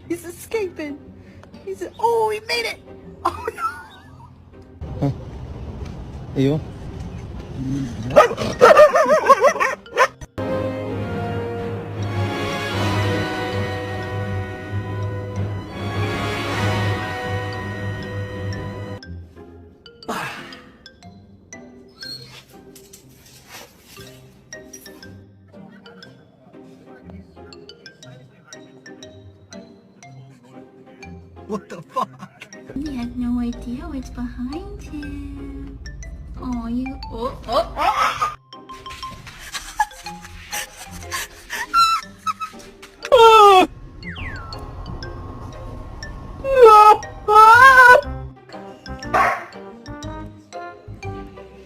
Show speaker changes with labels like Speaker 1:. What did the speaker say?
Speaker 1: He's escaping. Oh, he made it. Oh no.
Speaker 2: Ayun.
Speaker 1: What the fuck?
Speaker 3: He had no idea what's behind him. Oh, you. Oh.